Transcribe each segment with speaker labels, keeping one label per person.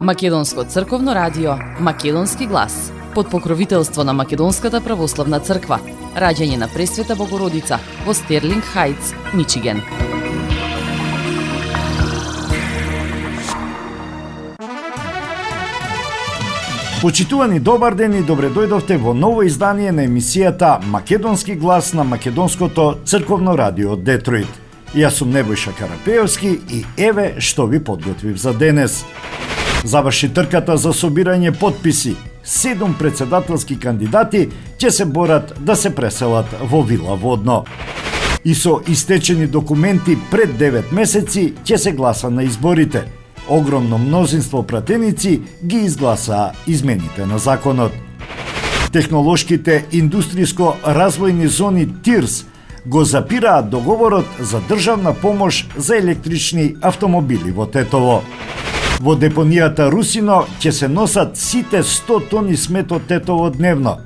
Speaker 1: Македонско црковно радио, Македонски глас, под покровителство на Македонската православна црква, раѓање на Пресвета Богородица во Стерлинг Хајтс, Мичиген.
Speaker 2: Почитувани, добар ден и добре дојдовте во ново издание на емисијата Македонски глас на Македонското црковно радио Детройт. Јас сум Небојша Карапеевски и еве што ви подготвив за денес. Заврши трката за собирање потписи. 7 председателски кандидати ќе се борат да се преселат во Вила Водно. И со истечени документи пред 9 месеци ќе се гласа на изборите. Огромно мнозинство пратеници ги изгласаа измените на законот. Технолошките индустријско-развојни зони ТИРС го запираат договорот за државна помош за електрични автомобили во Тетово. Во депонијата Русино ќе се носат сите 100 тони смет од Тетово дневно.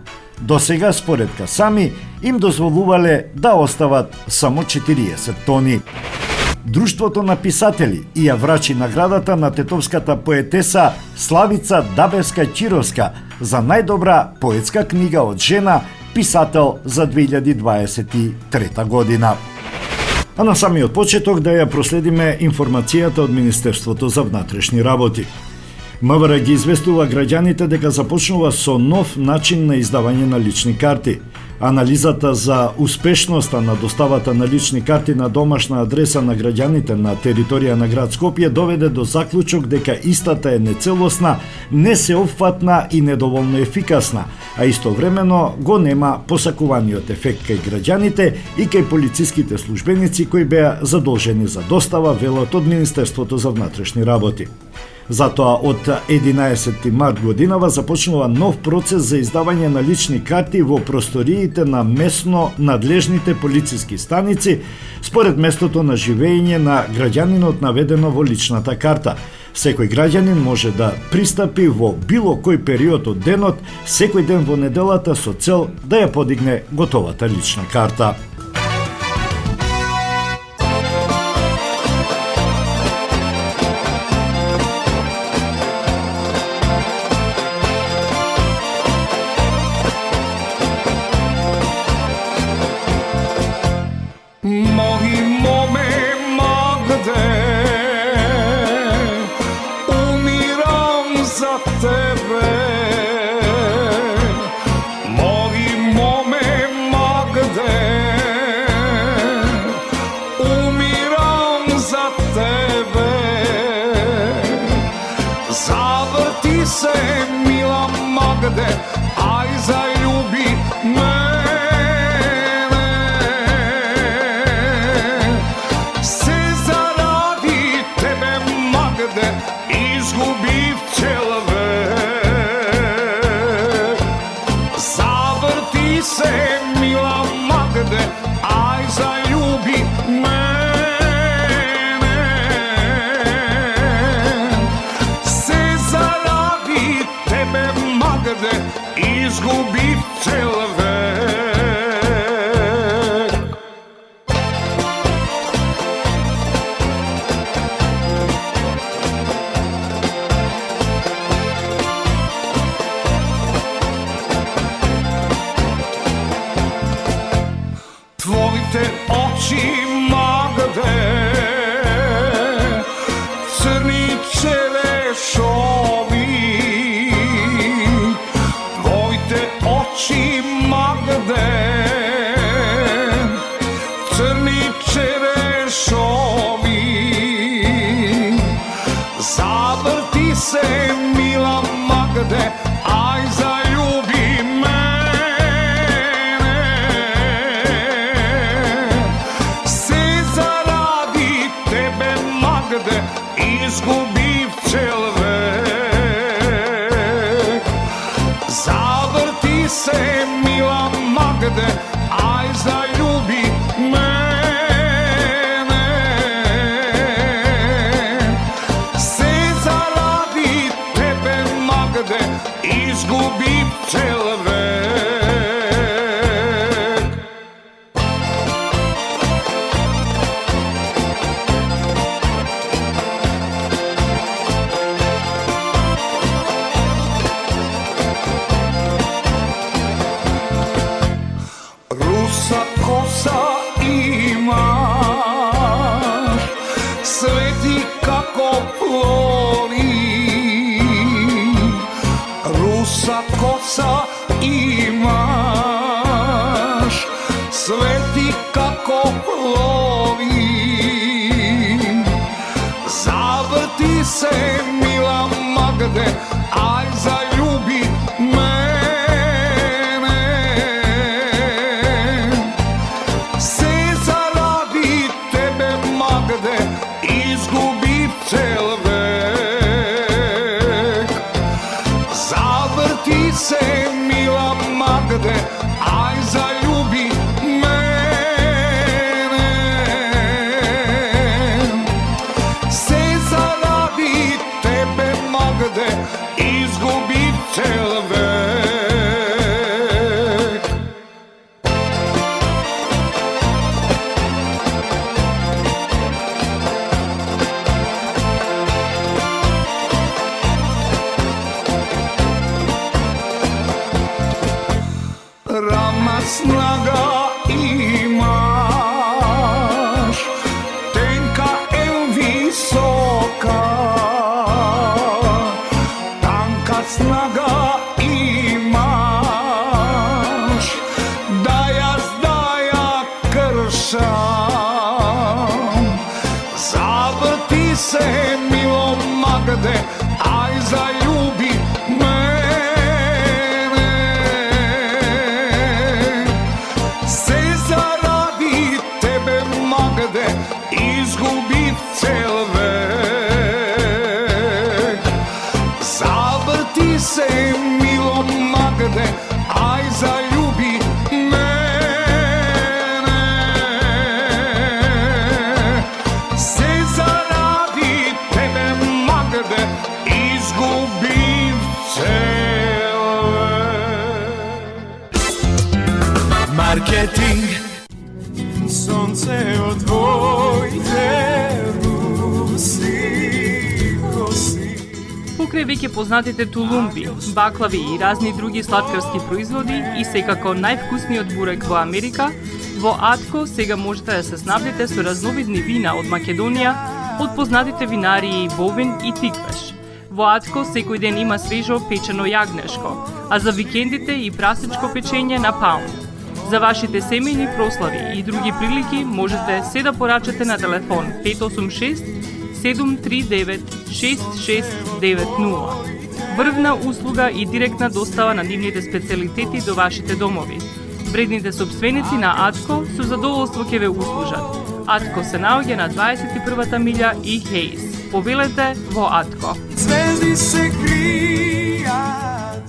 Speaker 2: До сега, според Касами, им дозволувале да остават само 40 тони. Друштвото на писатели и ја врачи наградата на тетовската поетеса Славица Дабевска-Чировска за најдобра поетска книга од жена, писател за 2023 година. А на самиот почеток да ја проследиме информацијата од Министерството за внатрешни работи. МВР ги известува граѓаните дека започнува со нов начин на издавање на лични карти. Анализата за успешноста на доставата на лични карти на домашна адреса на граѓаните на територија на град Скопје доведе до заклучок дека истата е нецелосна, несеопфатна и недоволно ефикасна, а истовремено го нема посакуваниот ефект кај граѓаните и кај полициските службеници кои беа задолжени за достава, велат од Министерството за внатрешни работи. Затоа од 11 март годинава започнува нов процес за издавање на лични карти во просториите на местно надлежните полициски станици според местото на живење на граѓанинот наведено во личната карта. Секој граѓанин може да пристапи во било кој период од денот, секој ден во неделата со цел да ја подигне готовата лична карта.
Speaker 3: Aj zaljubi mene, se zaradi tebe Magde izgubив cel vek. Zavrti se mila Magde, aj zaljubi mene, se zaradi tebe Magde izgubив cel vek. Tvojte oči Magde, crni čelešovi, oči Magde, crni čerešovi, zavrti se mila Magde, aj zaljubi mene, se zaradi tebe Magde izgubив cel vek. Zavrti se mila Magde, aj zaljubi mene, se zaradi tebe Magde izgubив cel vek. imaš, sveti kako plovim. Zavrti se mila Magde, aj zaljubi mene. Se zaradi tebe Magde, izgubi cel vek. Zavrti se mila Magde, aj zaljubi mene. Se zaradi tebe Magde, izgubi cel vek. Rama snaga imaš, tenka visoka. Tanka snaga imaš, da ja kršam. Zavrti se milo Magde, aj zaljubi mene. Se zaradi tebe Magde, izgubi cel vek. Zavrti se milo Magde, aj zaljubi mene. Se zaradi tebe Magde, izgubi cel vek.
Speaker 4: Marketing. Sonce od tvojte rusi kosi.
Speaker 5: Покрај веќе познатите тулумби, баклави и разни други сладкарски производи и секако највкусниот бурек во Америка, во Атко сега можете да се снабдите со разновидни вина од Македонија, од познатите винарии Бовин и Тиквеш. Во Атко секој ден има свежо печено јагнешко, а за викендите и прасничко печење на паунд. За вашите семејни прослави и други прилики можете се да порачате на телефон 586 739 6690. Врвна услуга и директна достава на нивните специјалитети до вашите домови. Вредните собственици на Атко со задоволство ќе ве услужат. Атко се наоѓа на 21-та милја и Хейс. Повелете во Атко.
Speaker 4: Звезди се кријат.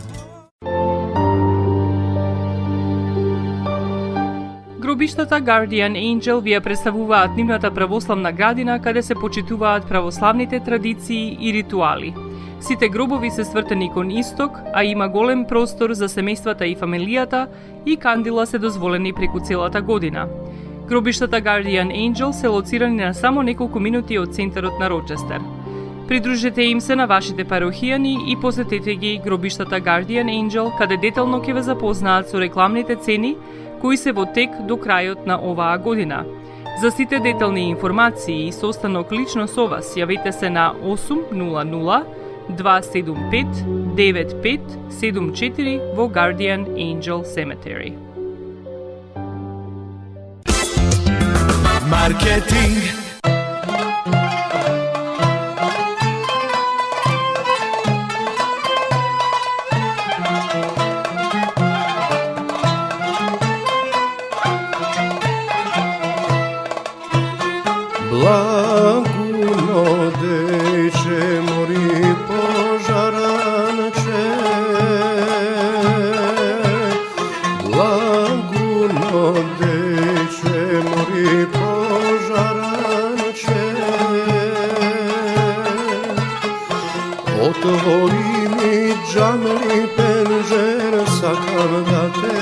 Speaker 5: Гробиштата Guardian Angel ви ја представуваат нивната православна градина каде се почитуваат православните традиции и ритуали. Сите гробови се свртени кон исток, а има голем простор за семејствата и фамилијата и кандила се дозволени преку целата година. Гробиштата Guardian Angel се лоцирани на само неколку минути од центарот на Рочестер. Придружете им се на вашите парохијани и посетете ги гробиштата Guardian Angel, каде детално ќе ве запознаат со рекламните цени кои се во тек до крајот на оваа година. За сите детални информации и состанок лично со вас, јавете се на 800 275 9574 во Guardian Angel Cemetery.
Speaker 4: Маркетинг.
Speaker 6: Благуно дече мори пожаранче, благуно дече мори пожаранче. Отвори ми джамли пенжер, сакам да те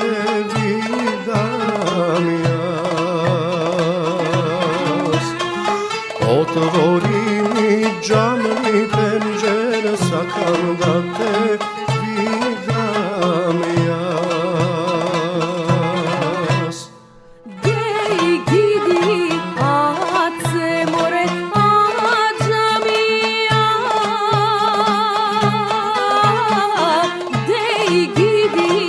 Speaker 6: видам јас. Otvori mi džamli penđer, sakam da te vidam jas.
Speaker 7: Gej gidi ace more ađamija, dej gidi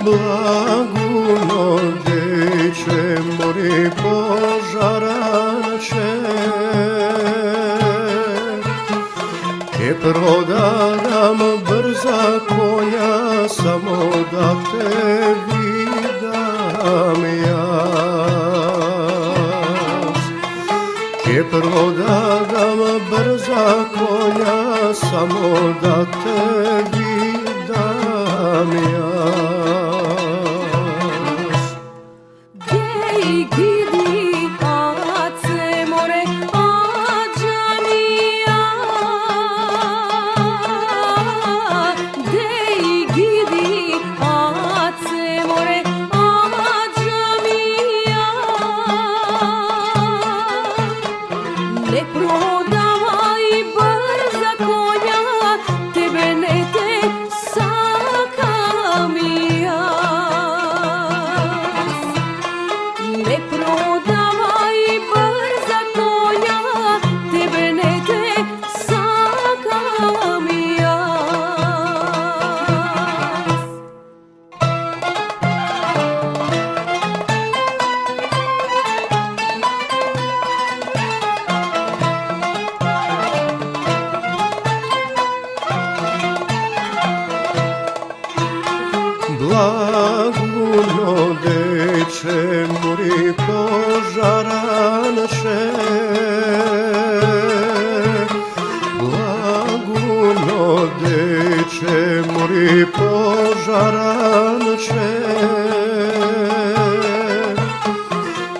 Speaker 6: Blaguno deče mori požarače, ke prodam brza konja samo da te vidam ja. Ke prodam brza konja samo da te vidam ja.
Speaker 7: Gej gidi ace more ađamija, gej gidi ace more ađamija, ne prodavaj brza konja, tebe ne te sakam ja. Ne prodavaj brza konja, tebe ne te sakam ja.
Speaker 6: Blaguno deče mori požaranče, Blaguno deče mori požaranče,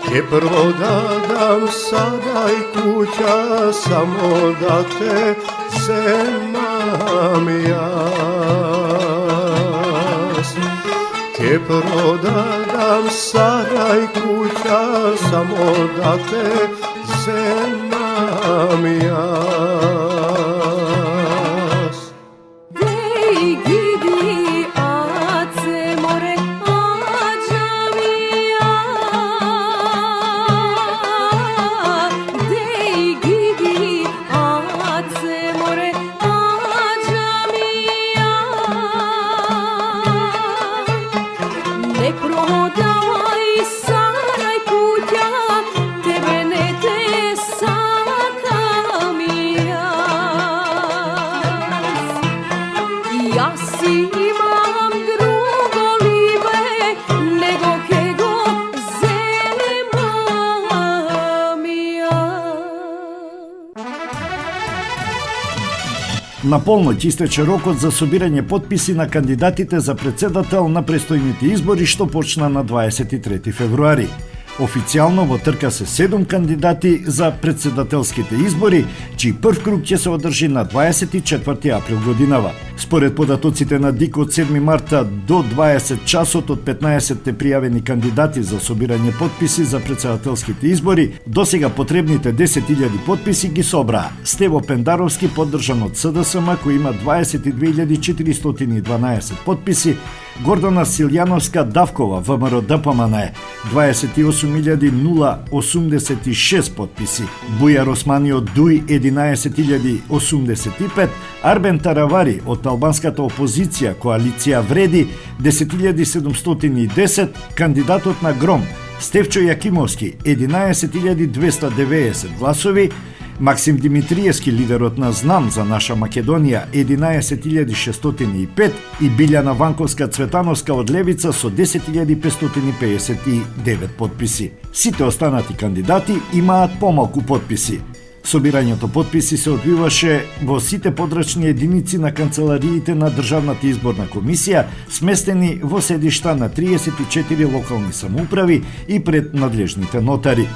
Speaker 6: ke prodadam sada i kuća samo da te zemam ja. Ke prodadam saraj kuća samo da te zemam ja.
Speaker 7: Gej gidi ace more ađamija, gej gidi ace more ađamija, ne prodavaj saraj kuća, tebe ne te sakam ja. Ja si imam drugo libe, nego kego zemam ja.
Speaker 2: На полноќ истече рокот за собирање потписи на кандидатите за председател на престојните избори што почна на 23 февруари. Официјално во трка се 7 кандидати за председателските избори, чиј прв круг ќе се одржи на 24 април годинава. Според податоците на ДИК од 7 марта до 20 часот од 15 пријавени кандидати за собирање потписи за председателските избори, досега потребните 10.000 потписи ги собраа. Стево Пендаровски, поддржан од СДСМ, кој има 22.412 потписи, Гордана Силјановска Давкова, ВМРО ДПМН, 28.086 потписи, Бујар Османи од ДУИ 11.085, Арбен Таравари од албанската опозиција Коалиција Вреди 10.710, кандидатот на ГРОМ Стефчо Јакимовски 11.290 гласови, Максим Димитриевски, лидерот на ЗНАМ за наша Македонија 11.605 и Билјана Ванковска Цветановска од Левица со 10.559 потписи. Сите останати кандидати имаат помалку потписи. Собирањето потписи се одвиваше во сите подрачни единици на канцелариите на Државната изборна комисија, сместени во седишта на 34 локални самоуправи и пред надлежните нотари.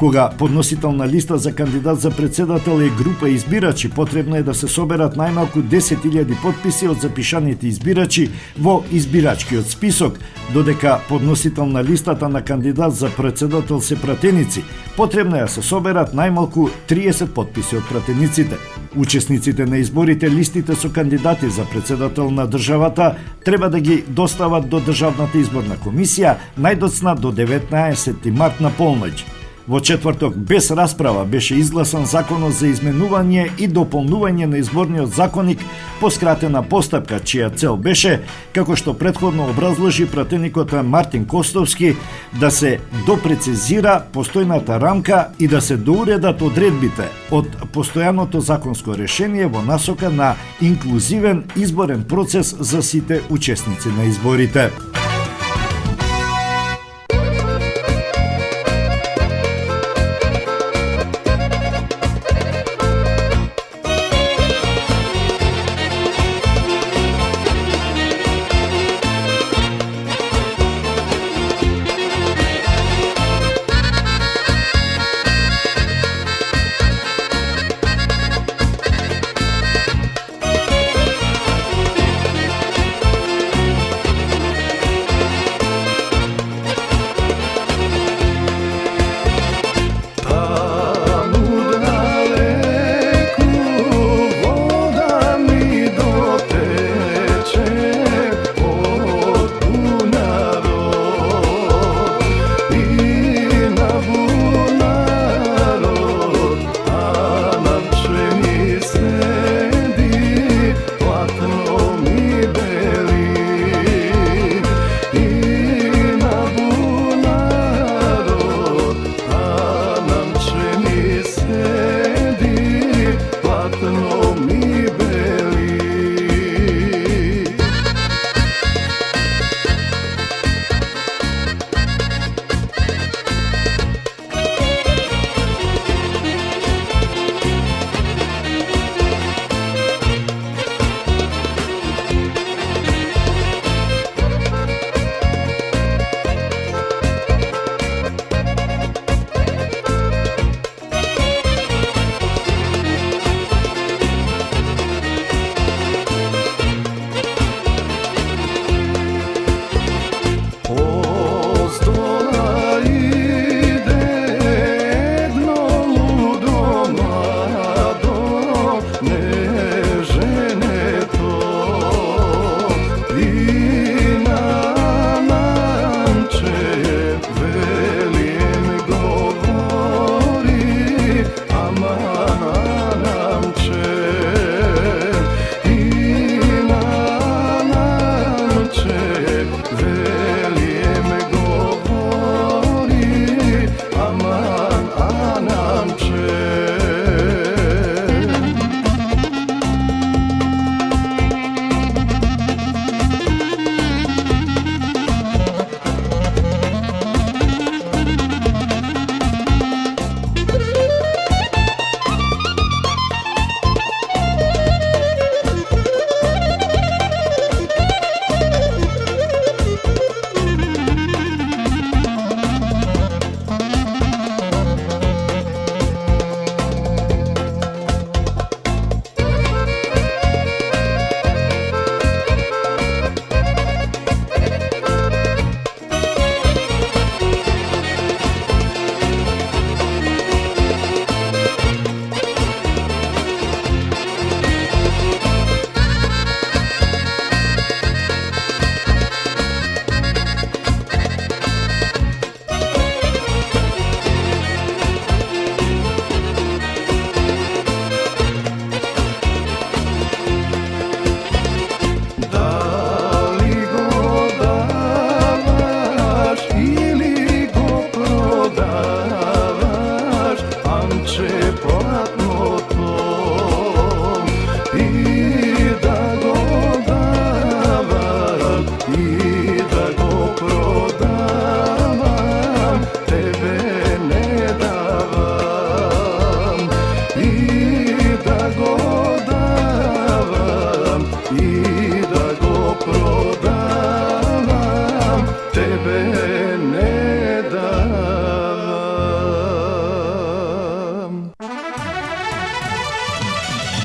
Speaker 2: Кога подносител на листа за кандидат за председател е група избирачи, потребно е да се соберат најмалку 10.000 потписи од запишаните избирачи во избирачкиот список, додека подносител на листата на кандидат за председател се пратеници, потребно е да се соберат најмалку 30 потписи од пратениците. Учесниците на изборите листите со кандидати за председател на државата треба да ги достават до Државната изборна комисија најдоцна до 19 март на полноќ. Во четврток без расправа беше изгласан законот за изменување и дополнување на изборниот законник по скратена постапка, чија цел беше, како што претходно образложи пратеникот Мартин Костовски, да се допрецизира постојната рамка и да се доуредат одредбите од постојаното законско решение во насока на инклузивен изборен процес за сите учесници на изборите.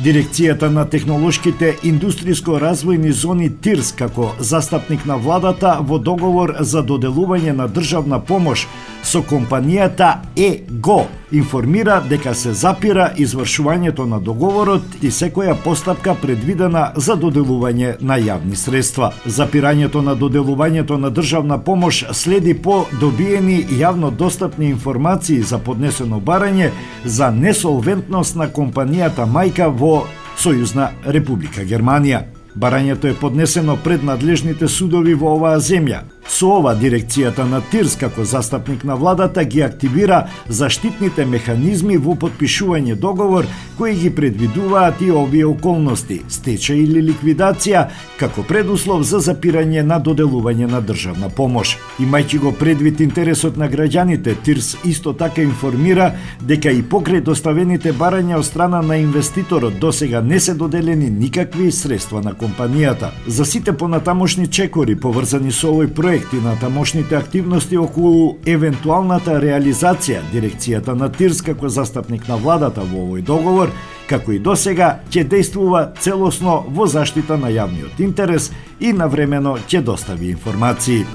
Speaker 2: Дирекцијата на технолошките индустријско-развојни зони ТИРС како застапник на владата во договор за доделување на државна помош со компанијата ЕГО информира дека се запира извршувањето на договорот и секоја постапка предвидена за доделување на јавни средства. Запирањето на доделувањето на државна помош следи по добиени јавно достапни информации за поднесено барање за несолвентност на компанијата мајка во Сојузна Република Германија. Барањето е поднесено пред надлежните судови во оваа земја. Со ова дирекцијата на ТИРС како застапник на владата ги активира заштитните механизми во подпишување договор кои ги предвидуваат и овие околности, стечај или ликвидација како предуслов за запирање на доделување на државна помош. Имајќи го предвид интересот на граѓаните, ТИРС исто така информира дека и покрај доставените барања од страна на инвеститорот досега не се доделени никакви средства на компанијата. За сите понатамошни чекори поврзани со овој проект и на тамошните активности околу евентуалната реализација, дирекцијата на ТИРС како застапник на владата во овој договор, како и досега, ќе действува целосно во заштита на јавниот интерес и навремено ќе достави информации.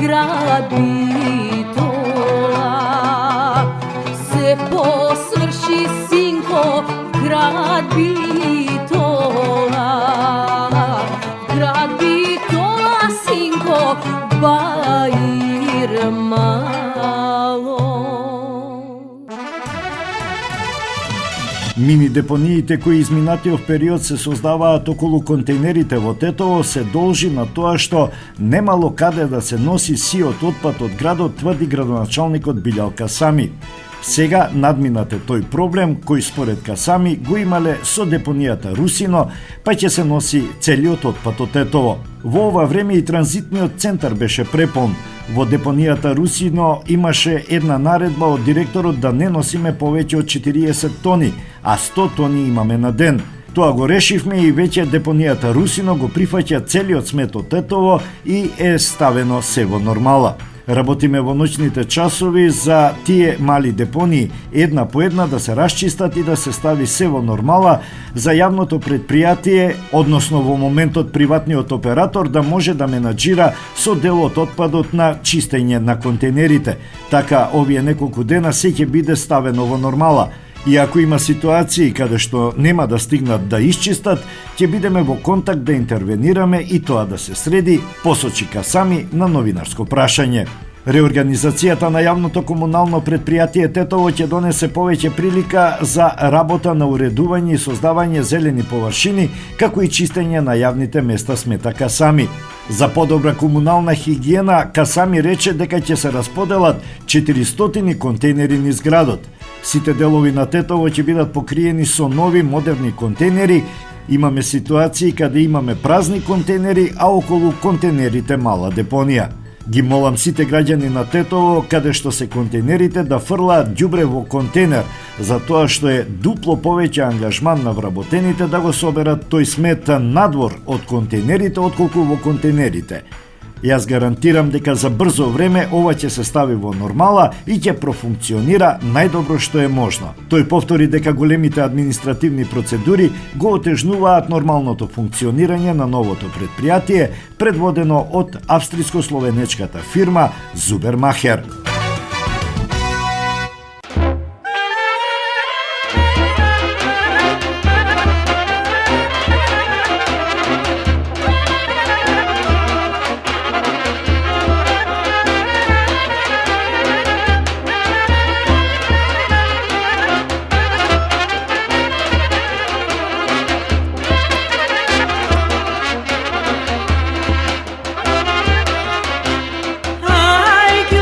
Speaker 7: grad Bitola se posvrši sinko grad Bitola sinko Bair malo.
Speaker 2: Мини депониите кои изминатиот период се создаваат околу контейнерите во Тетово се должи на тоа што немало каде да се носи сиот отпад од градот, тврди градоначалникот Билјал Касами. Сега надминате тој проблем кој според Касами го имале со депонијата Русино, па ќе се носи целиот отпад од Тетово. Во ова време и транзитниот центар беше препон. Во депонијата Русино имаше една наредба од директорот да не носиме повеќе од 40 тони, а 100 тони имаме на ден. Тоа го решивме и веќе депонијата Русино го прифаќа целиот смет од Тетово и е ставено се во нормала. Работиме во ноќните часови за тие мали депонии, една по една да се расчистат и да се стави се во нормала за јавното предпријатие, односно во моментот приватниот оператор да може да менаџира со дел од отпадот на чистење на контейнерите. Така овие неколку дена се ќе биде ставено во нормала. И ако има ситуации каде што нема да стигнат да исчистат, ќе бидеме во контакт да интервенираме и тоа да се среди, посочи Касами на новинарско прашање. Реорганизацијата на јавното комунално предпријатие Тетово ќе донесе повеќе прилика за работа на уредување и создавање зелени површини, како и чистење на јавните места, смета Касами. За подобра комунална хигиена, Касами рече дека ќе се расподелат 400 контейнери низ градот. Сите делови на Тетово ќе бидат покриени со нови модерни контейнери. Имаме ситуации каде имаме празни контейнери, а околу контейнерите мала депонија. Ги молам сите граѓани на Тетово, каде што се контейнерите, да фрлаат ѓубре во контейнер, затоа што е дупло повеќе ангажман на вработените да го соберат тој смет надвор од контейнерите, отколку во контейнерите. Јас гарантирам дека за брзо време ова ќе се стави во нормала и ќе профункционира најдобро што е можно. Тој повтори дека големите административни процедури го отежнуваат нормалното функционирање на новото предпријатие, предводено од австриско-словенечката фирма Зубермахер.
Speaker 7: Ai, que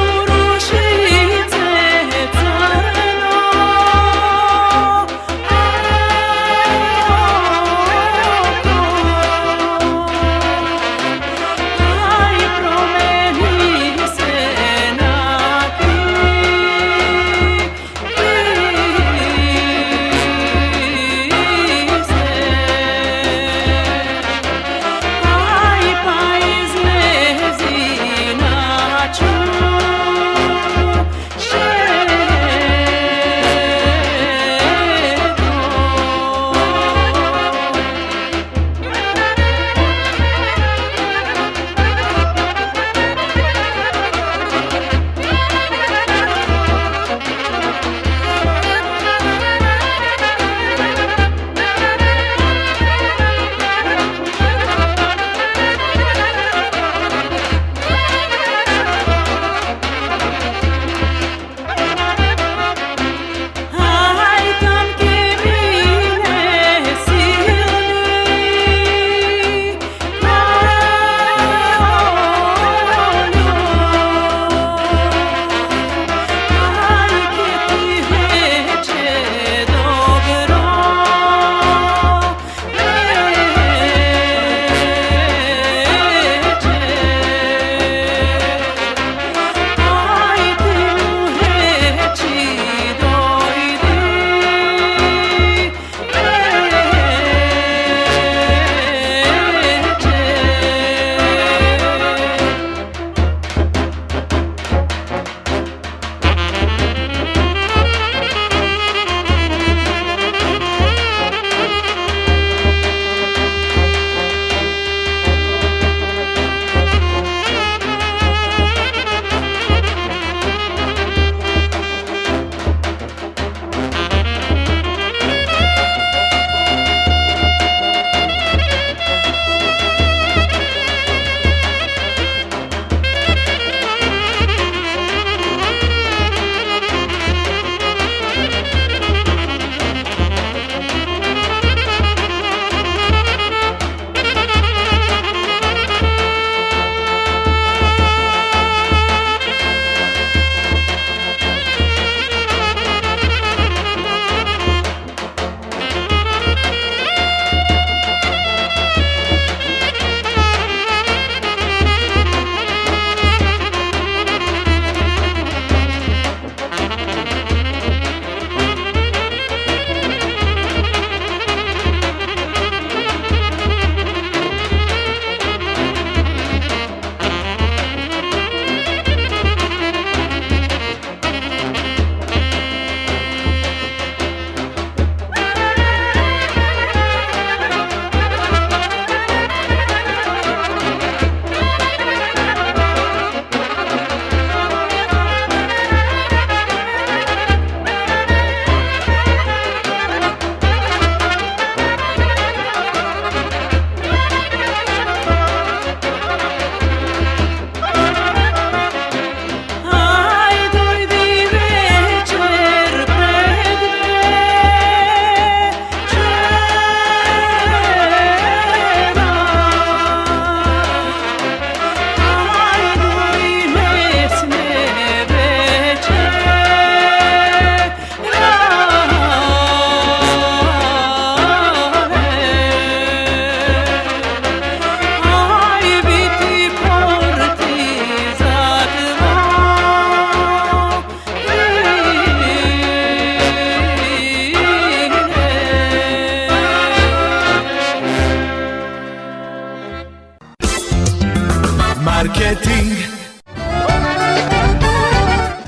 Speaker 4: Marketing.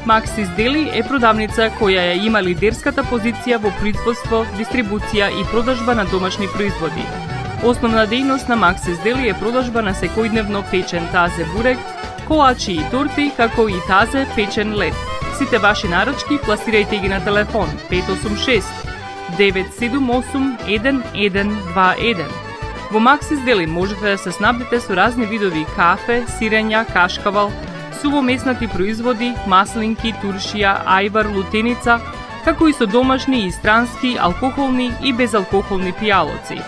Speaker 5: Maxis Deli е продавница која ја има лидерската позиција во производство, дистрибуција и продажба на домашни производи. Основна дејност на Maxis Deli е продажба на секојдневно печен тазе бурек, колачи и торти, како и тазе печен лед. Сите ваши наручки пласирајте ги на телефон 586 978 1121. Во Maxis Deli можете да се снабдите со разни видови кафе, сирења, кашкавал, сувомеснати производи, маслинки, туршија, ајвар, лутеница, како и со домашни и странски, алкохолни и безалкохолни пијалоци.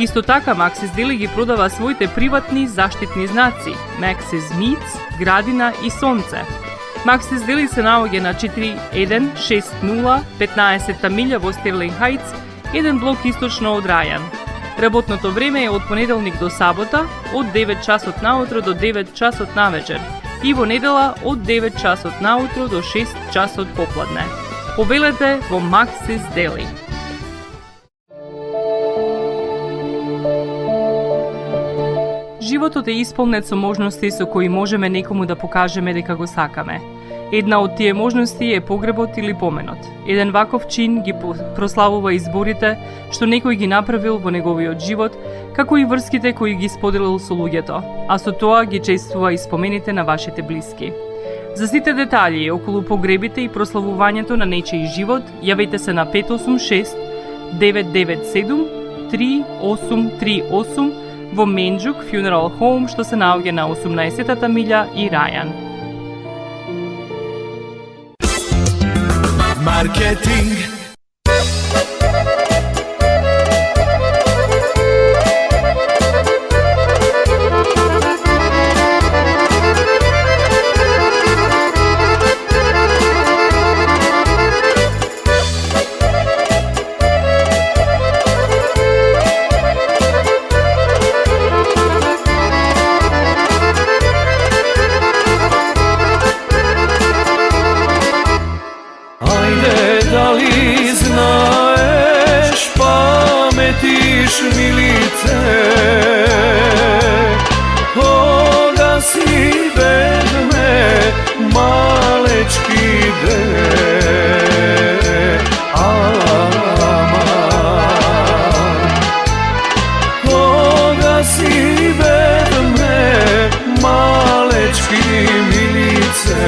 Speaker 5: Исто така Maxis Deli ги продава своите приватни заштитни знаци Maxis Meats, Градина и Сонце. Maxis Deli се наоѓа на 4160 15-та милја во Стерлинг Хајтс, еден блок источно од Рајан. Работното време е од понеделник до сабота, од 9 часот наутро до 9 часот навечер и во недела од 9 часот наутро до 6 часот попладне. Повелете во Maxis Deli. Животот е исполнет со можности со кои можеме некому да покажеме дека го сакаме. Една од тие можности е погребот или поменот. Еден ваков чин ги прославува изборите што некој ги направил во неговиот живот, како и врските кои ги споделил со луѓето, а со тоа ги чествува и спомените на вашите блиски. За сите детали околу погребите и прославувањето на нечиј живот, јавете се на 586 997 3838 во Менџук Funeral Home, што се наоѓа на 18-та милја и Рајан.
Speaker 4: Marketing. Milice, koga si bedme malečki de, koga si bedme malečki milice,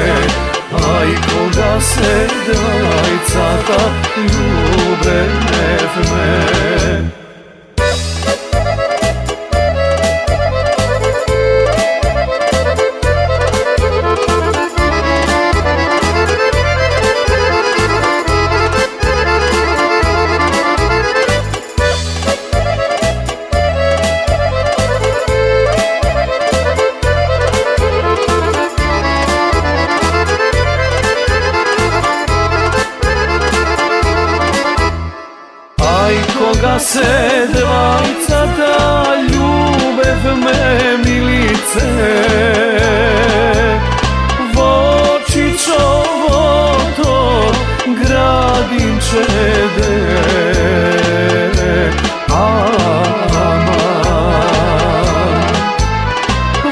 Speaker 4: aj koga se dajcata ljube nevme. Koga se dvajcata ljubev me milice, voči čovoto gradinče de,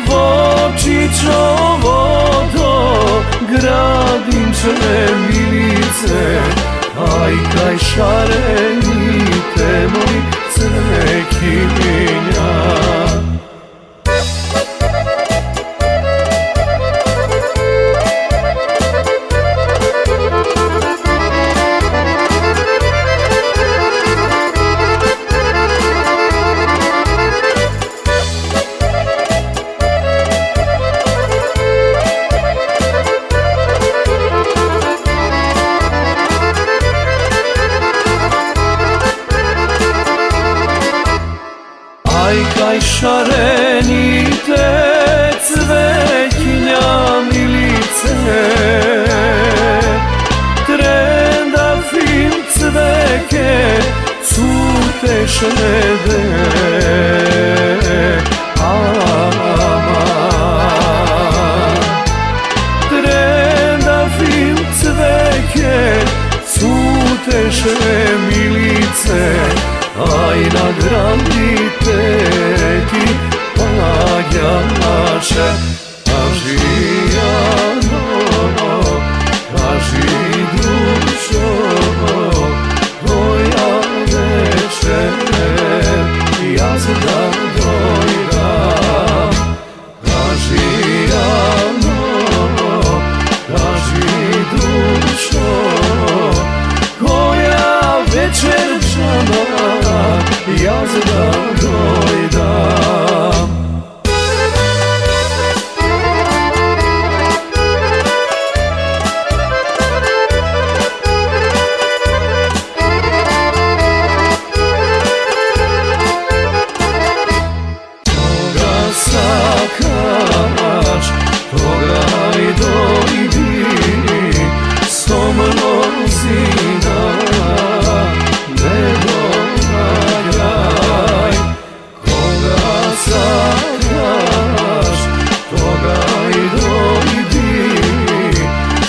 Speaker 4: voči čovoto gradinče milice, aj kaj šareni temoj cvekinja. Kaj šarenite cvekinja milice, trenda film cveke cuteše de, trenda film cveke cuteše milice, aj nagradite ti paljanaš. plače, Adriano, kaži dušo, koja večer ja se da dojdam. Adriano, kaži dušo, koja večer žana ja se da dojdam. Sakaš, toga i dojdi, so mnom zina, ne događaj. Koga sakaš, toga i dojdi,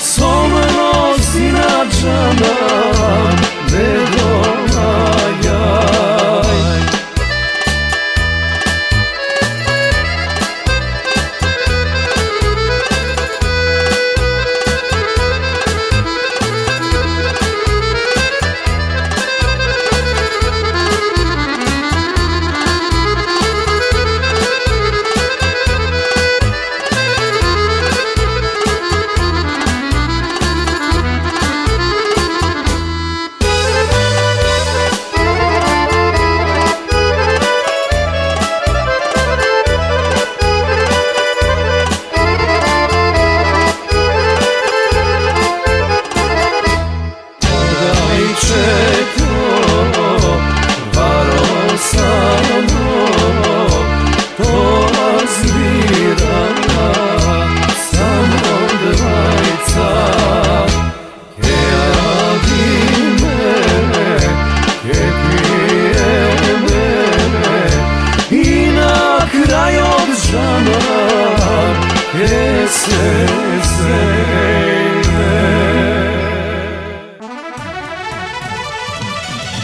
Speaker 4: so mnom zina džana, ne događaj.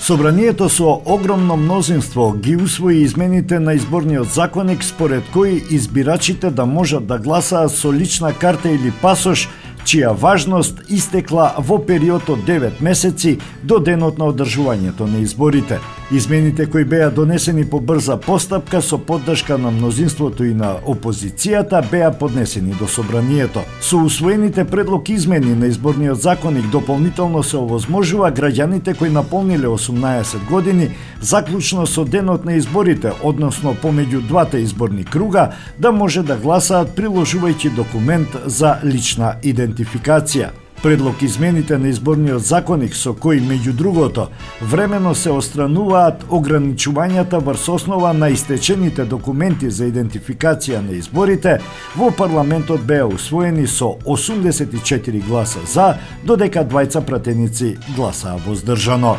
Speaker 2: Собранието со огромно мнозинство ги усвои измените на изборниот законник според кои избирачите да можат да гласаат со лична карта или пасош чија важност истекла во период од 9 месеци до денот на одржувањето на изборите. Измените кои беа донесени по брза постапка со поддршка на мнозинството и на опозицијата беа поднесени до собранието. Со усвоените предлог измени на изборниот законник дополнително се овозможува граѓаните кои наполниле 18 години заклучно со денот на изборите, односно помеѓу двата изборни круга, да може да гласаат приложувајќи документ за лична идентификација. Предлог измените на изборниот законник со кои, меѓу другото, времено се отстрануваат ограничувањата врз основа на истечените документи за идентификација на изборите, во парламентот беа усвоени со 84 гласа за, додека двајца пратеници гласаа воздржано.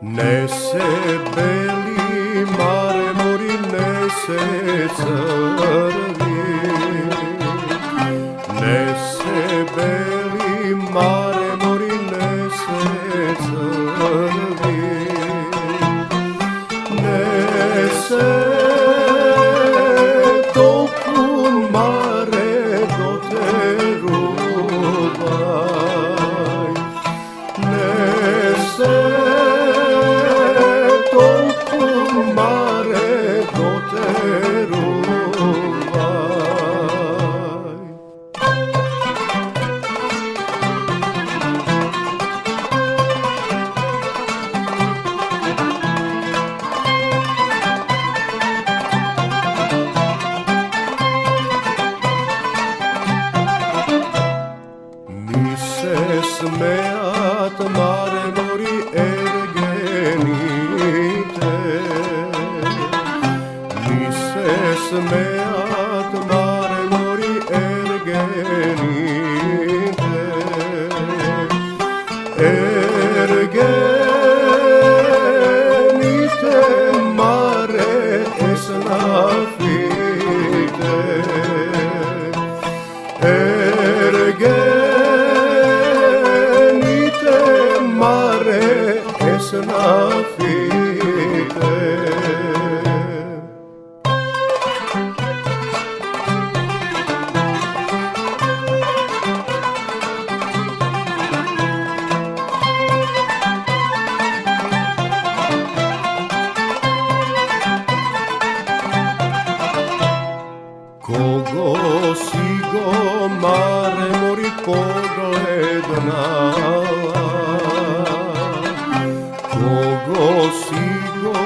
Speaker 6: Ne se beli marmori, ne se crvi, ne se beli marmori, ne se crvi, ne se toku mare do te rubaj, ne se mare do te rubaj. Mi se smeat mare mori ergenite, smeat mare mori ergenite, ergenite mare znala, kogo si go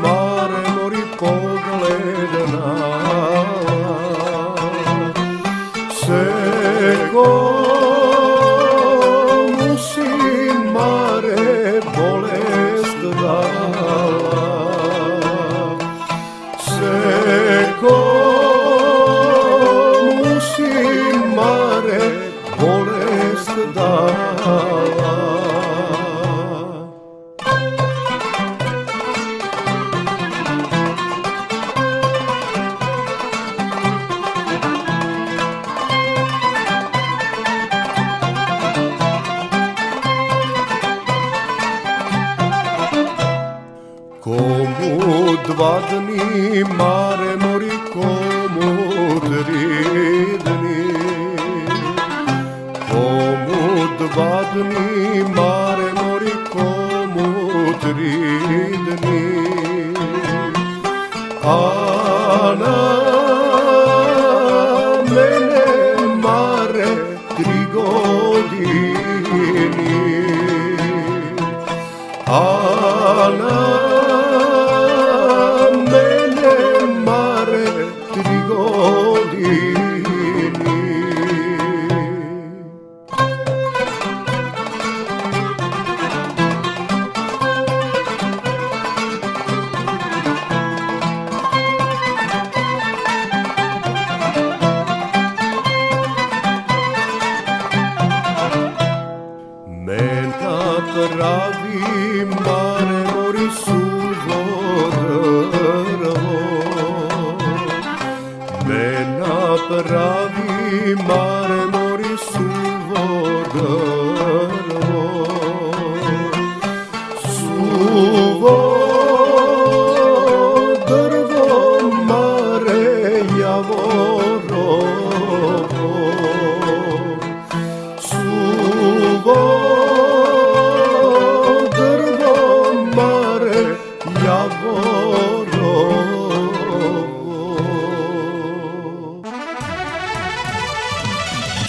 Speaker 6: mare mori pogledna, se komu si mare bolest dala, se komu si mare bolest dala. Komu 2 dni mare mori, komu 3 dni, komu 2 dni mare mori, komu 3 dni, a na mene mare 3 godini, a na mene mare 3 godini. Men napravi mare mori suvo drvo, men napravi mare mori suvo drvo, suvo drvo mare javorovo, suvo drvo mare javorovo.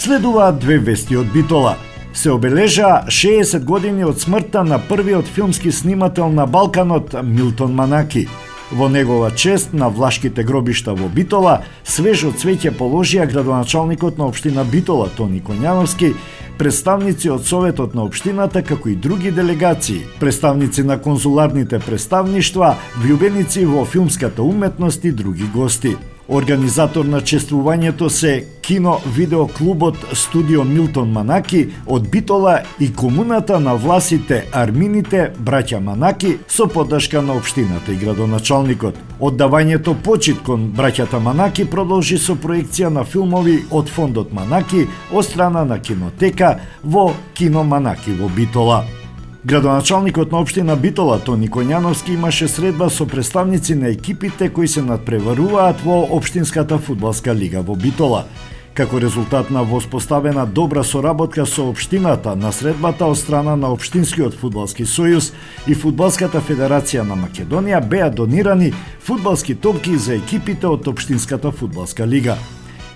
Speaker 2: Следуваат 2 вести од Битола. Се обележа 60 години од смртта на првиот филмски снимател на Балканот Милтон Манаки. Во негова чест на влашките гробишта во Битола свежо цвеќе положија градоначалникот на општина Битола Тони Коњановски, представници од Советот на општината, како и други делегации, представници на конзуларните представништва, влюбеници во филмската уметност и други гости. Организатор на чествувањето се кино-видео клубот Студио Милтон Манаки од Битола и комуната на власите Армините, браќа Манаки, со поддршка на општината и градоначалникот. Оддавањето почит кон браќата Манаки продолжи со проекција на филмови од фондот Манаки од страна на кинотека во Кино Манаки во Битола. Градоначалникот на општина Битола Тони Коњановски имаше средба со представници на екипите кои се надпреваруваат во општинската фудбалска лига во Битола. Како резултат на воспоставена добра соработка со општината, на средбата од страна на Општинскиот фудбалски сојуз и Фудбалската федерација на Македонија беа донирани фудбалски топки за екипите од Општинската фудбалска лига.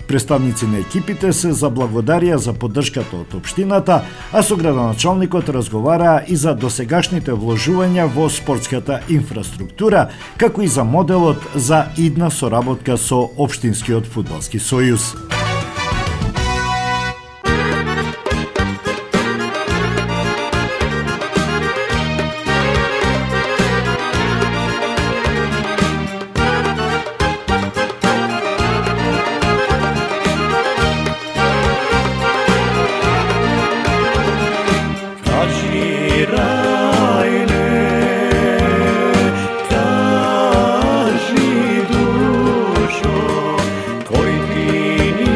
Speaker 2: Представници на екипите се заблагодарија за поддршката од општината, а со градоначалникот разговараа и за досегашните вложувања во спортската инфраструктура, како и за моделот за идна соработка со Општинскиот фудбалски сојуз.
Speaker 4: Kaži dušo, koji ti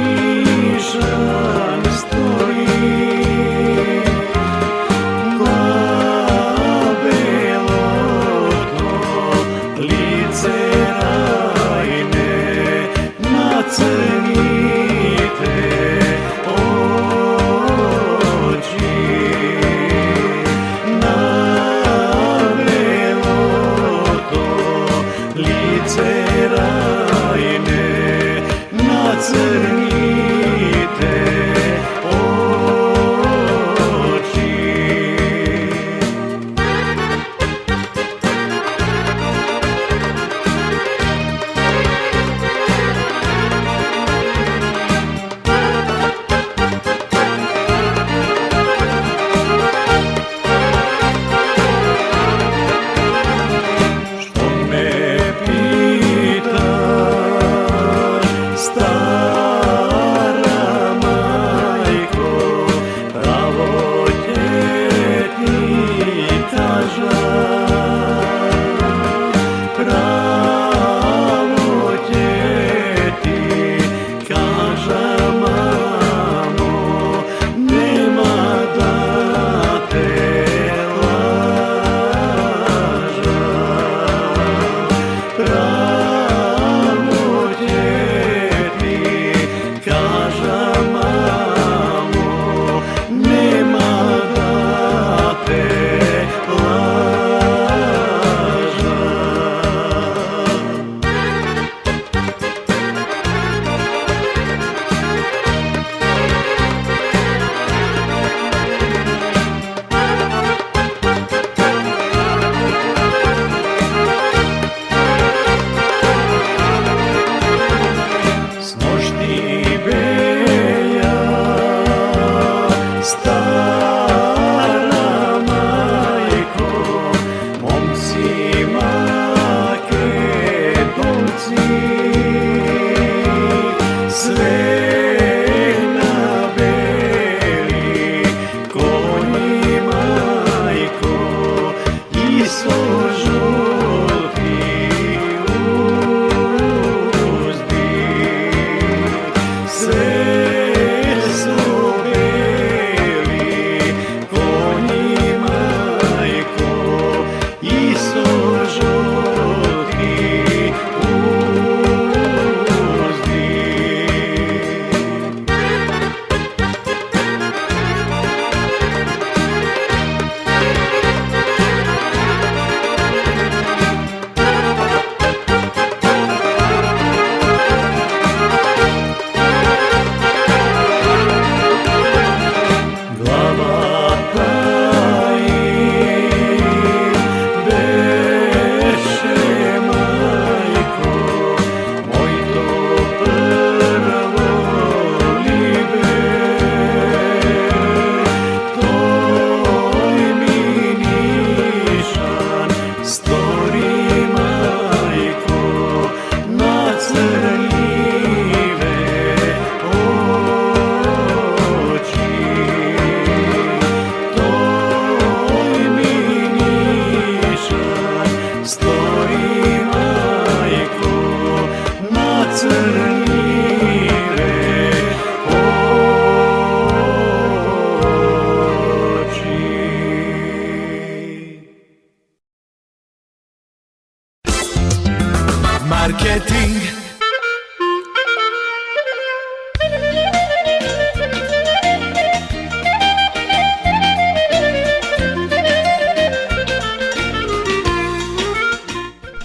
Speaker 8: Marketing.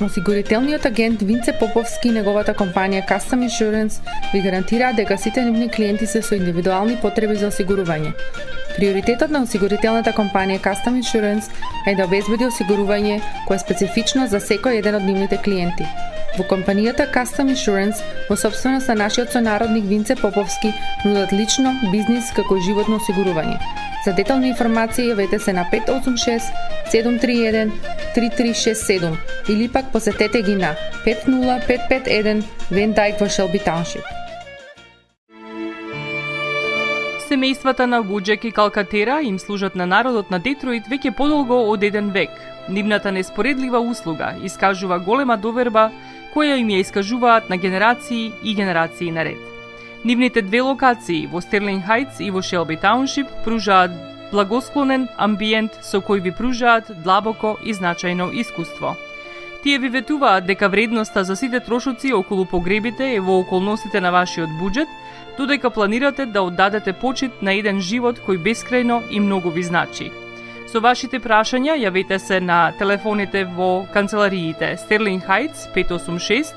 Speaker 9: Осигурителниот агент Винце Поповски и неговата компанија Custom Insurance ви гарантираат дека сите нивни клиенти се со индивидуални потреби за осигурување. Приоритетот на осигурителната компанија Custom Insurance е да обезбеди осигурување кое е специфично за секој еден од нивните клиенти. Во компанијата Custom Insurance, во собственост на нашиот сонародник Винце Поповски, нудат лично, бизнис како и животно осигурување. За детални информации јавете се на 586 731 3367 или пак посетете ги на 50551 Вен Дайк во Шелби Тауншип.
Speaker 5: Семејствата на Гуџек и Калкатера им служат на народот на Детройт веќе подолго од еден век. Нивната неспоредлива услуга искажува голема доверба која им ја искажуваат на генерации и генерации наред. Нивните две локации во Стерлинг Хајтс и во Шелби Тауншип пружаат благосклонен амбиент со кој ви пружаат длабоко и значајно искуство. Тие ви ветуваат дека вредноста за сите трошоци околу погребите е во околностите на вашиот буџет, додека планирате да оддадете почит на еден живот кој бескрајно и многу ви значи. Со вашите прашања јавете се на телефоните во канцелариите Стерлинг Хајтс 586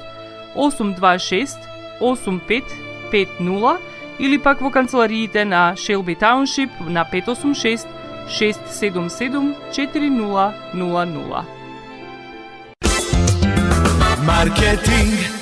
Speaker 5: 826 8550 или пак во канцелариите на Шелби Тауншип на 586 677 4000.
Speaker 8: Маркетинг.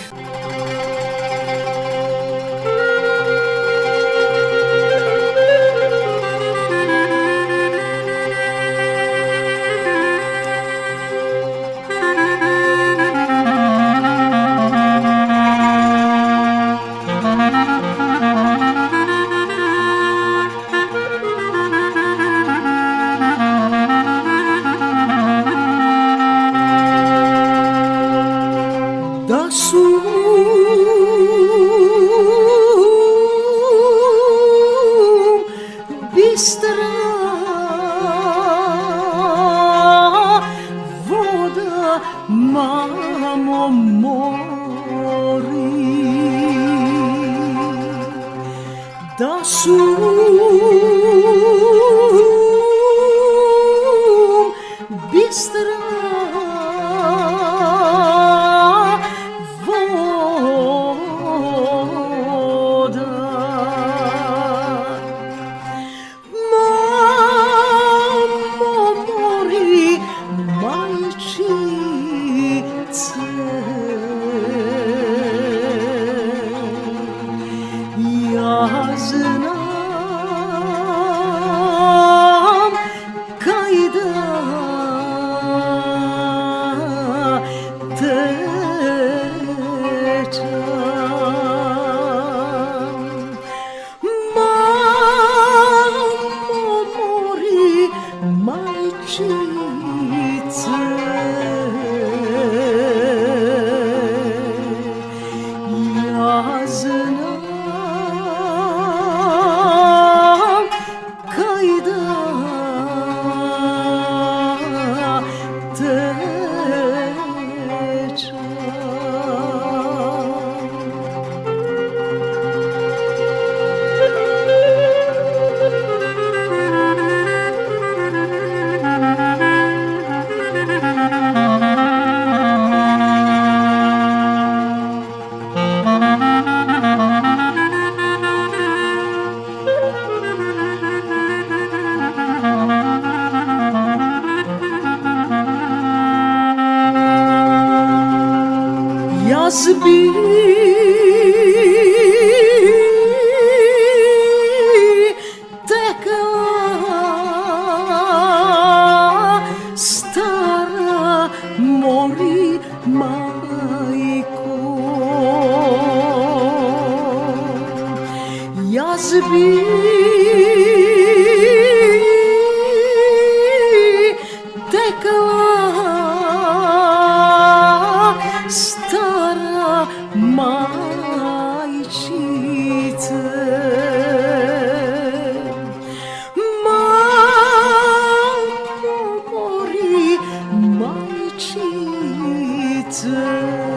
Speaker 6: majčice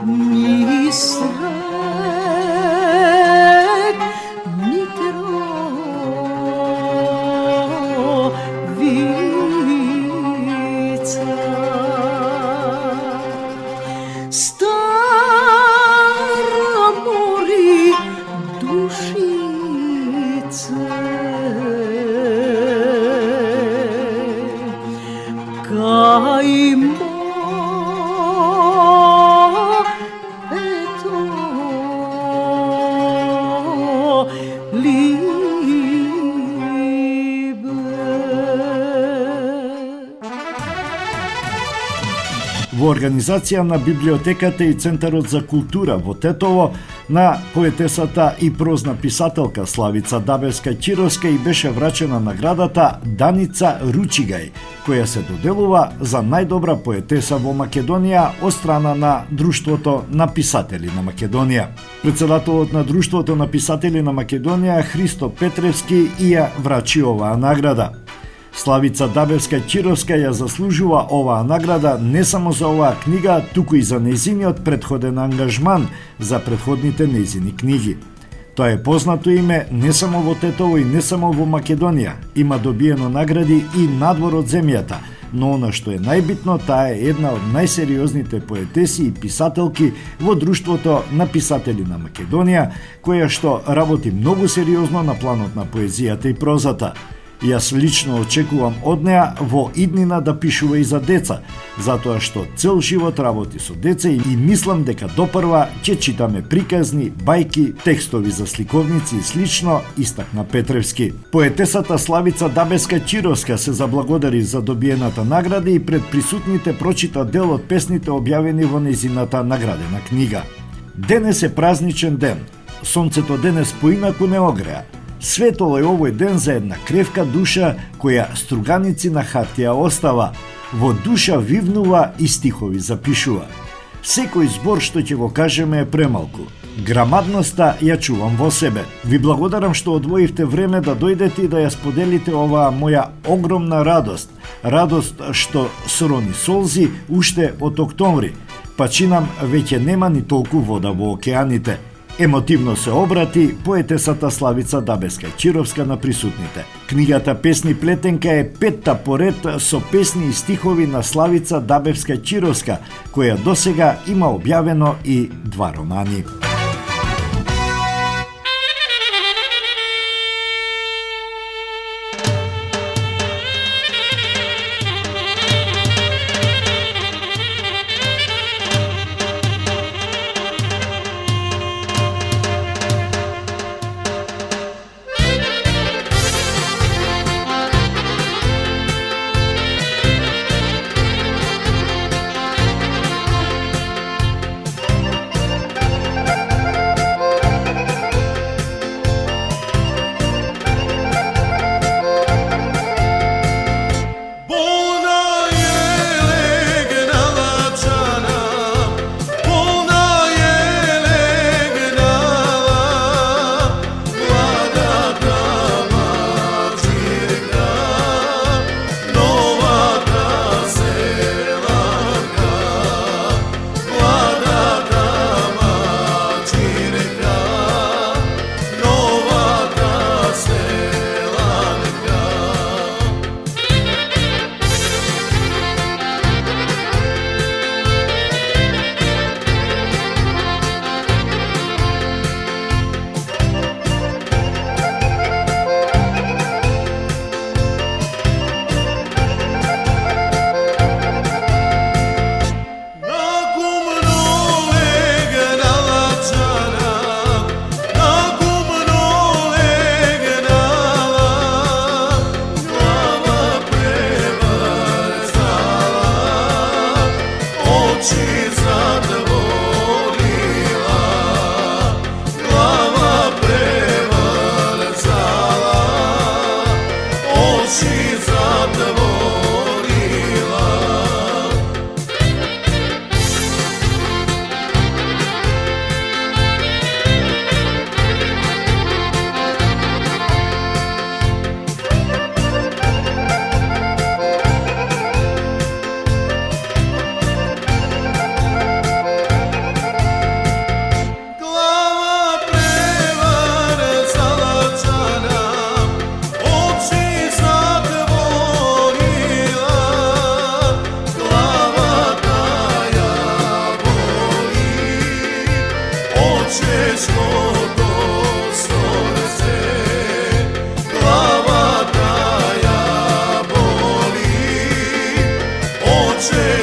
Speaker 7: Ni sret, ni trovica. Stara mori dušice, kaj eto libe.
Speaker 2: Во организација на Библиотеката и Центарот за култура во Тетово на поетесата и прозна писателка Славица Дабевска-Чировска и беше врачена наградата Даница Ручигај, која се доделува за најдобра поетеса во Македонија од страна на Друштвото на писатели на Македонија. Председателот на Друштвото на писатели на Македонија Христо Петревски и ја врачи оваа награда. Славица Дабевска-Чировска ја заслужува оваа награда не само за оваа книга, туку и за нејзиниот претходен ангажман за претходните нејзини книги. Тоа е познато име не само во Тетово и не само во Македонија. Има добиено награди и надвор од земјата, но она што е најбитно, таа е една од најсериозните поетеси и писателки во Друштвото на писатели на Македонија, која што работи многу сериозно на планот на поезијата и прозата. Јас лично очекувам од неа во иднина да пишува и за деца, затоа што цел живот работи со деца и мислам дека допрва ќе читаме приказни, бајки, текстови за сликовници и слично, истакна Петревски. Поетесата Славица Дабевска-Чировска се заблагодари за добиената награда и пред присутните прочита дел од песните објавени во нејзината наградена книга. Денес е празничен ден. Сонцето денес поинаку не огреа. Светол е овој ден за една кревка душа која струганици на хартија остава, во душа вивнува и стихови запишува. Секој збор што ќе го кажеме е премалку. Грамадноста ја чувам во себе. Ви благодарам што одвоивте време да дојдете и да ја споделите оваа моја огромна радост. Радост што срони солзи уште од октомври. Пачинам веќе нема ни толку вода во океаните. Емотивно се обрати поетесата Славица Дабевска-Чировска на присутните. Книгата Песни плетенка е петта поред со песни и стихови на Славица Дабевска-Чировска, која досега има објавено и 2 романи.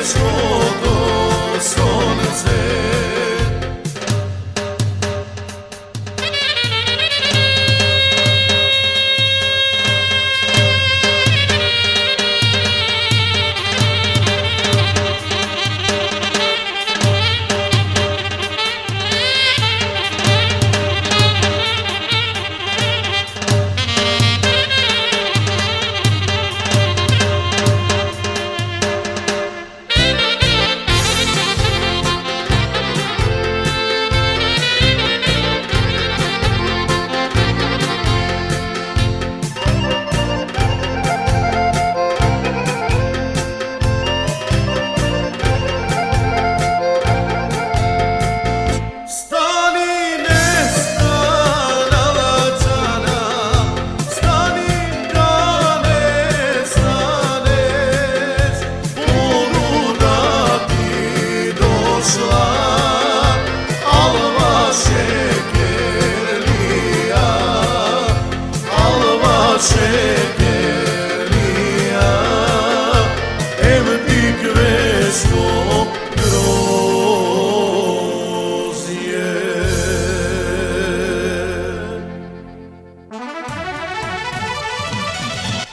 Speaker 8: nebeskото sonce.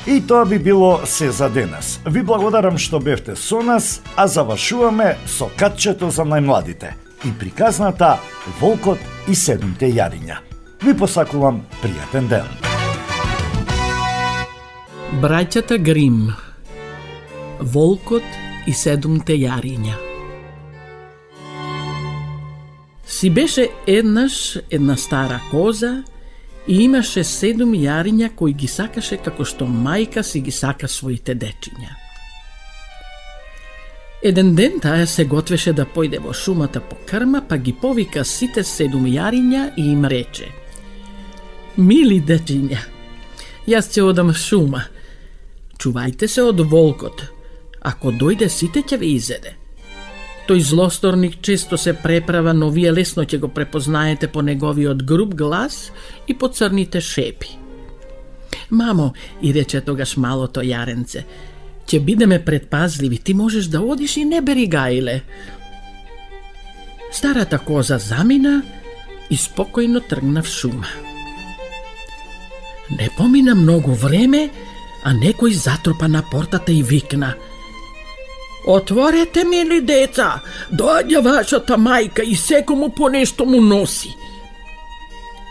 Speaker 2: И тоа би било се за денес. Ви благодарам што бевте со нас, а завршуваме со катчето за најмладите и приказната Волкот и 7 јариња. Ви посакувам пријатен ден.
Speaker 4: Браќата Грим. Волкот и 7 јариња. Си беше еднаш една стара коза и имаше 7 јариња кои ги сакаше како што мајка си ги сака своите дечиња. Еден ден таа се готвеше да појде во шумата по крма, па ги повика сите 7 јариња и им рече: Мили дечиња, јас ќе одам шума. Чувајте се од волкот. Ако дојде, сите ќе ве изеде. Тој злосторник често се преправа, но вие лесно ќе го препознаете по неговиот груб глас и по црните шепи. Мамо, и рече тогаш малото јаренце, ќе бидеме предпазливи, ти можеш да одиш и не бери гајле. Старата коза замина и спокојно тргна в шума. Не помина многу време, а некој затропа на портата и викна: Отворете, мили деца, доаѓа вашата мајка и секому по нешто му носи.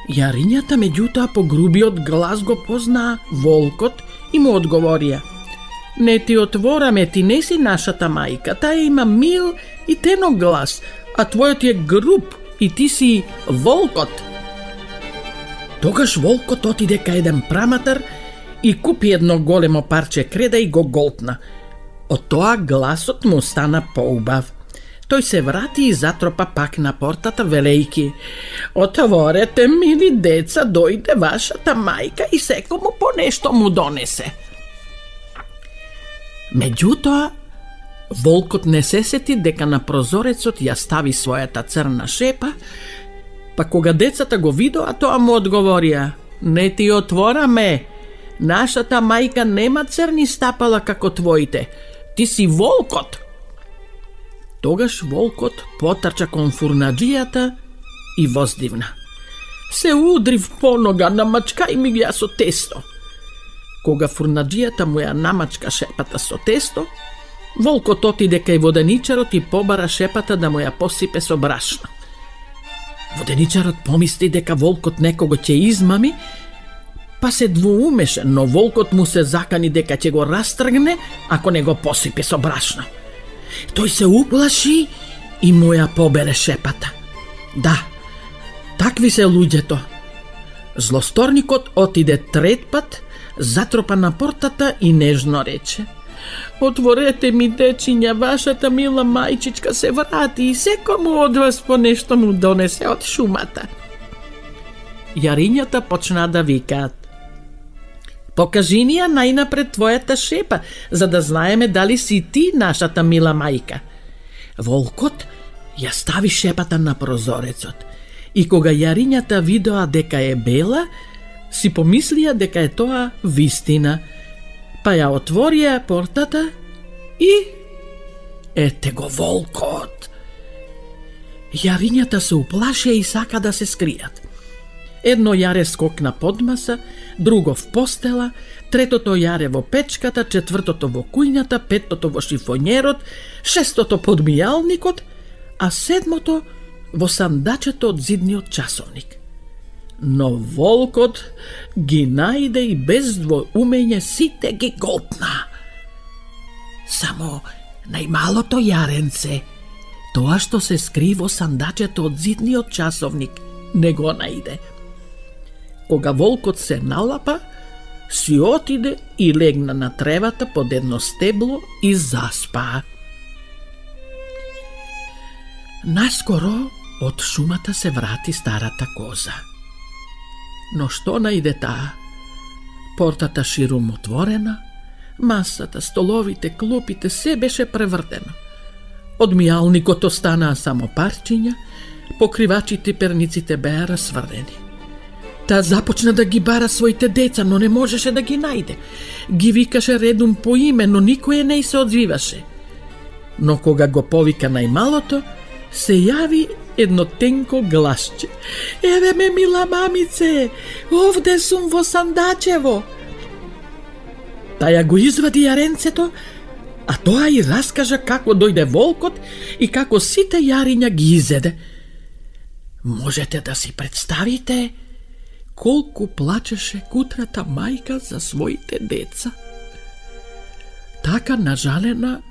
Speaker 4: Јарињата меѓутоа по грубиот глас го познаа волкот и му одговорија: Не ти отвораме, ти не си нашата мајка, таа има мил и тенок глас, а твојот е груб и ти си волкот. Тогаш волкот отиде кај еден праматар и купи едно големо парче креда и го голтна. Од тоа гласот му стана поубав. Тој се врати и затропа пак на портата, велејки: Отворете, мили деца, дојде вашата мајка и секому по нешто му донесе. Меѓутоа, волкот не се сети дека на прозорецот ја стави својата црна шепа, па кога децата го видоа, тоа му одговорија: Не ти отвораме, нашата мајка нема црни стапала како твоите, ти си волкот. Тогаш волкот потрча кон фурнаџијата и воздивна: Се удрив понога, намачкај ми ја со тесто. Кога фурнаџијата му ја намачка шепата со тесто, волкот отиде кај воденичарот и побара шепата да му ја посипе со брашно. Воденичарот помисли дека волкот некого ќе измами, па се двоумеше, но волкот му се закани дека ќе го растргне ако не го посипе со брашно. Тој се уплаши и му ја побере шепата. Да, такви се луѓето. Злосторникот отиде трет пат, затропа на портата и нежно рече: Отворете ми, дечиња, вашата мила мајчичка се врати и секому од вас по нешто му донесе од шумата. Јарињата почна да викаат: Покажи ни ја најнапред твојата шепа, за да знаеме дали си ти нашата мила мајка. Волкот ја стави шепата на прозорецот и кога јарињата видоа дека е бела, си помислија дека е тоа вистина, па ја отворија портата и Ете го волкот. Јарињата се уплаше и сака да се скријат. Едно јаре скокна под маса, друго в постела, третото јаре во печката, четвртото во кујната, петтото во шифонерот, шестото под мијалникот, а седмото во сандачето од зидниот часовник. Но волкот ги најде и без двоумење сите ги голтна. Само најмалото јаренце, тоа што се скри во сандачето од зидниот часовник, не го најде. Кога волкот се налапа, си отиде и легна на тревата под едно стебло и заспа. Наскоро од шумата се врати старата коза. Но што најде таа? Портата ширум отворена, масата, столовите, клупите, се беше превртено. Од мијалникот останаа само парчиња, покривачите и перниците беа расврнени. Таа започна да ги бара своите деца, но не можеше да ги најде. Ги викаше редум по име, но никој не се одзиваше. Но кога го повика најмалото, се јави едно тенко гласче. Еве ме, мила мамице, овде сум во сандачево. Таја го извади јаренцето, а тоа и раскажа како дојде волкот и како сите јариња ги изеде. Можете да си представите колку плачеше кутната мајка за своите деца. Така нажалена,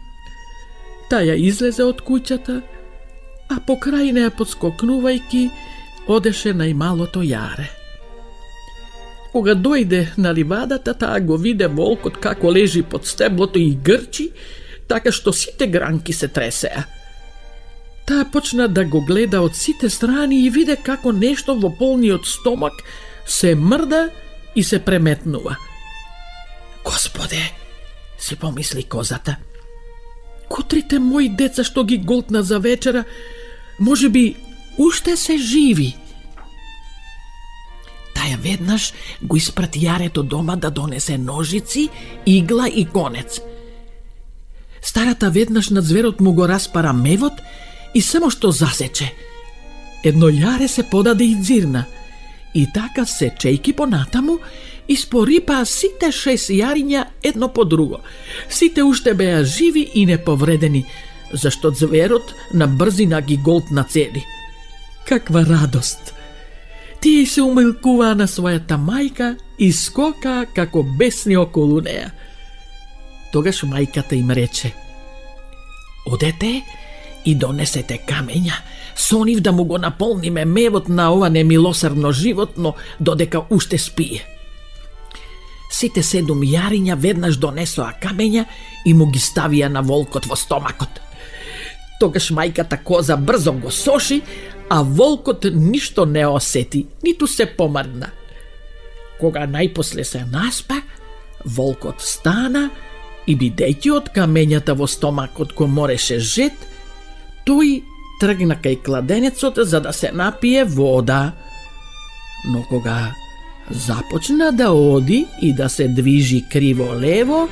Speaker 4: таја излезе од куќата, а покрај неа подскокнувајки, одеше најмалото јаре. Кога дојде на ливадата, таа го виде волкот како лежи под стеблото и грчи, така што сите гранки се тресеа. Таа почна да го гледа од сите страни и виде како нешто во полниот стомак се мрда и се преметнува. Господе, си помисли козата, кутрите мои деца што ги голтна за вечера, може би уште се живи. Таја веднаш го испрати јарето дома да донесе ножици, игла и конец. Старата веднаш на зверот му го распара мевот и само што засече. Едно јаре се подаде и дзирна, и така сечејки понатаму, испорипаа сите 6 јариња едно по друго. Сите уште беа живи и неповредени, зашто зверот на брзина ги голтна цели. Каква радост! Тие се умилкуваа на својата мајка и скокаа како бесни околу неа. Тогаш мајката им рече: одете и донесете камења, со нив да му го наполниме мевот на ова немилосрдно животно додека уште спие. Сите 7 јариња веднаш донесоа камења и му ги ставија на волкот во стомакот. Тогаш мајката коза брзо го соши, а волкот ништо не осети, ниту се помрдна. Кога најпосле се наспа, волкот стана и бидејќи од камењата во стомакот го мореше жет, тој тргна кај кладенецот за да се напие вода. Но кога започна да оди и да се движи криво-лево,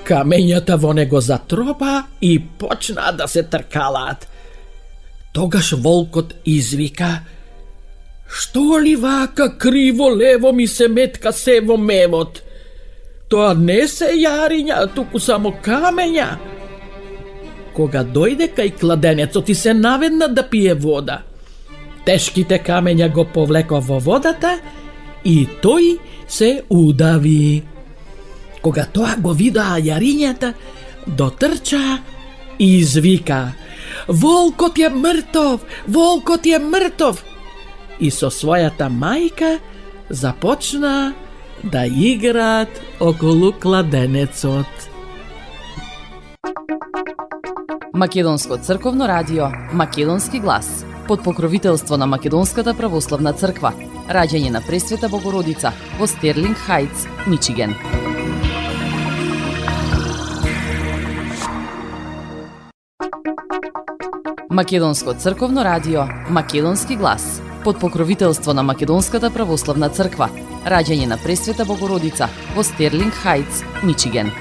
Speaker 4: камењата во него затропа и почнаа да се тркалаат. Тогаш волкот извика: што ли вака криво-лево ми се метка се во мевот? Тоа не се јариња, туку само камења. Кога дојде кај кладенецот и се наведна да пие вода, тешките камења го повлеко во водата и тој се удави. Кога тоа го видаа јарињата, дотрча и извика: волкот е мртов! Волкот е мртов! И со својата мајка започна да играат околу кладенецот.
Speaker 1: Македонско црковно радио, Македонски глас, под покровителство на Македонската православна црква, раѓање на Пресвета Богородица во Стерлинг Хајтс, Мичиген. Македонско црковно радио, Македонски глас, под покровителство на Македонската православна црква, раѓање на Пресвета Богородица во Стерлинг Хајтс, Мичиген.